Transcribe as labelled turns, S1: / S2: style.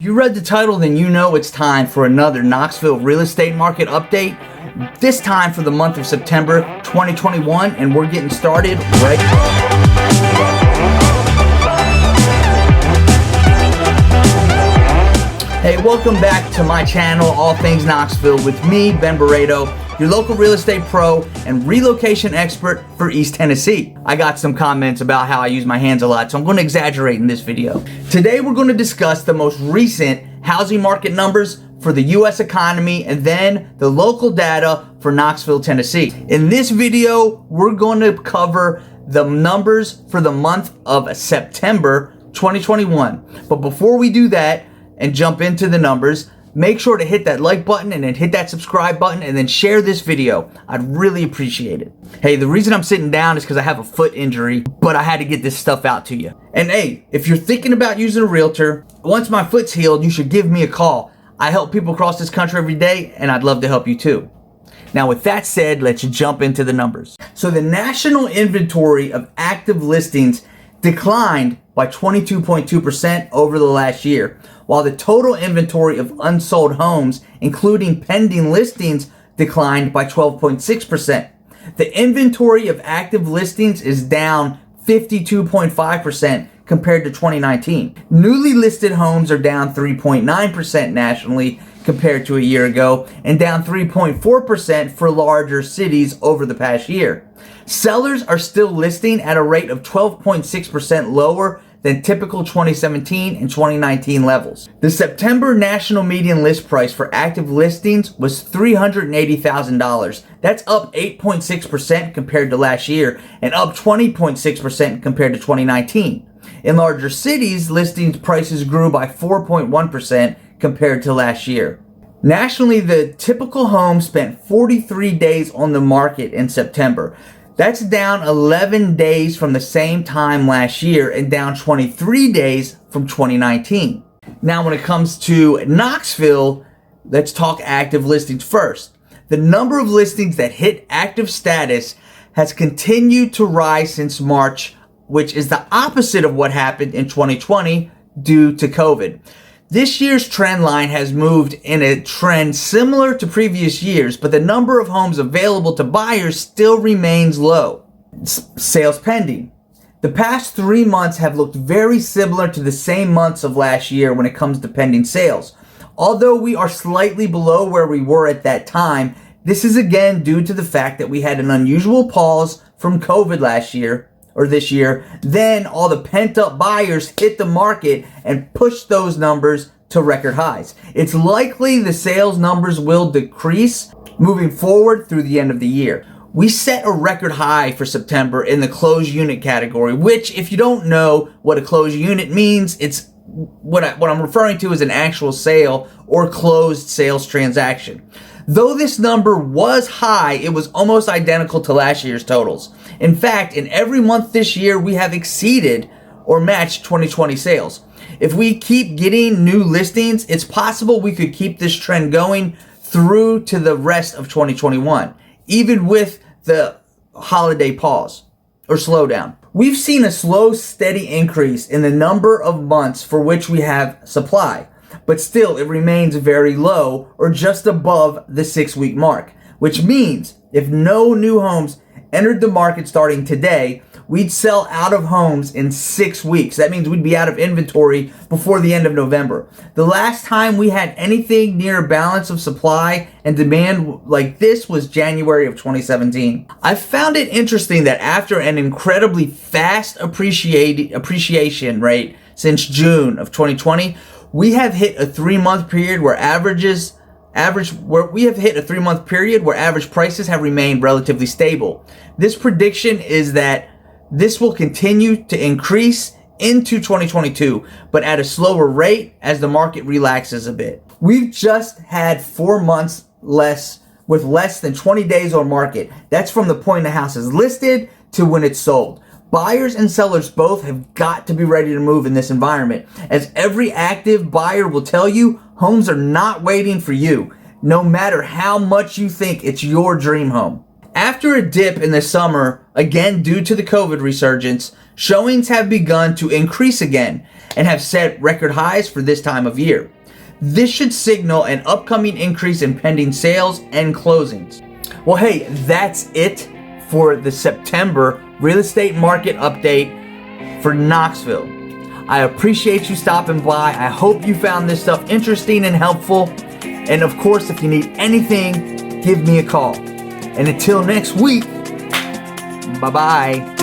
S1: If you read the title, then you know it's time for another Knoxville real estate market update. This time for the month of September 2021, and we're getting started right now. Hey, welcome back to my channel, All Things Knoxville, with me, Ben Barredo, your local real estate pro and relocation expert for East Tennessee. I got some comments about how I use my hands a lot, so I'm going to exaggerate in this video. Today, we're going to discuss the most recent housing market numbers for the U.S. economy and then the local data for Knoxville, Tennessee. In this video, we're going to cover the numbers for the month of September 2021. But before we do that and jump into the numbers, make sure to hit that like button and then hit that subscribe button and then share this video. I'd really appreciate it. Hey, the reason I'm sitting down is because I have a foot injury, but I had to get this stuff out to you. And hey, if you're thinking about using a realtor, once my foot's healed, you should give me a call. I help people across this country every day, and I'd love to help you too. Now, with that said, let's jump into the numbers. So the national inventory of active listings declined by 22.2% over the last year, while the total inventory of unsold homes, including pending listings, declined by 12.6%. The inventory of active listings is down 52.5% compared to 2019. Newly listed homes are down 3.9% nationally compared to a year ago, and down 3.4% for larger cities over the past year. Sellers are still listing at a rate of 12.6% lower than typical 2017 and 2019 levels. The September national median list price for active listings was $380,000. That's up 8.6% compared to last year and up 20.6% compared to 2019. In larger cities, listings prices grew by 4.1% compared to last year. Nationally, the typical home spent 43 days on the market in September. That's down 11 days from the same time last year and down 23 days from 2019. Now, when it comes to Knoxville, let's talk active listings first. The number of listings that hit active status has continued to rise since March, which is the opposite of what happened in 2020 due to COVID. This year's trend line has moved in a trend similar to previous years, but the number of homes available to buyers still remains low. Sales pending. The past 3 months have looked very similar to the same months of last year when it comes to pending sales. Although we are slightly below where we were at that time, this is again due to the fact that we had an unusual pause from COVID this year, then all the pent-up buyers hit the market and pushed those numbers to record highs. It's likely the sales numbers will decrease moving forward through the end of the year. We set a record high for September in the closed unit category, which, if you don't know what a closed unit means, it's what I'm referring to as an actual sale or closed sales transaction. Though this number was high, it was almost identical to last year's totals. In fact, in every month this year, we have exceeded or matched 2020 sales. If we keep getting new listings, it's possible we could keep this trend going through to the rest of 2021, even with the holiday pause or slowdown. We've seen a slow, steady increase in the number of months for which we have supply, but still it remains very low or just above the 6-week mark, which means if no new homes entered the market starting today, we'd sell out of homes in 6 weeks. That means we'd be out of inventory before the end of November. The last time we had anything near a balance of supply and demand like this was January of 2017. I found it interesting that after an incredibly fast appreciation rate since June of 2020, we have hit a 3-month period where average prices have remained relatively stable. This prediction is that this will continue to increase into 2022, but at a slower rate as the market relaxes a bit. We've just had 4 months with less than 20 days on market. That's from the point the house is listed to when it's sold. Buyers and sellers both have got to be ready to move in this environment. As every active buyer will tell you, homes are not waiting for you, no matter how much you think it's your dream home. After a dip in the summer, again due to the COVID resurgence, showings have begun to increase again. and have set record highs for this time of year. This should signal an upcoming increase in pending sales and closings. Well, hey, that's it for the September real estate market update for Knoxville. I appreciate you stopping by. I hope you found this stuff interesting and helpful. And of course, if you need anything, give me a call. And until next week, bye-bye.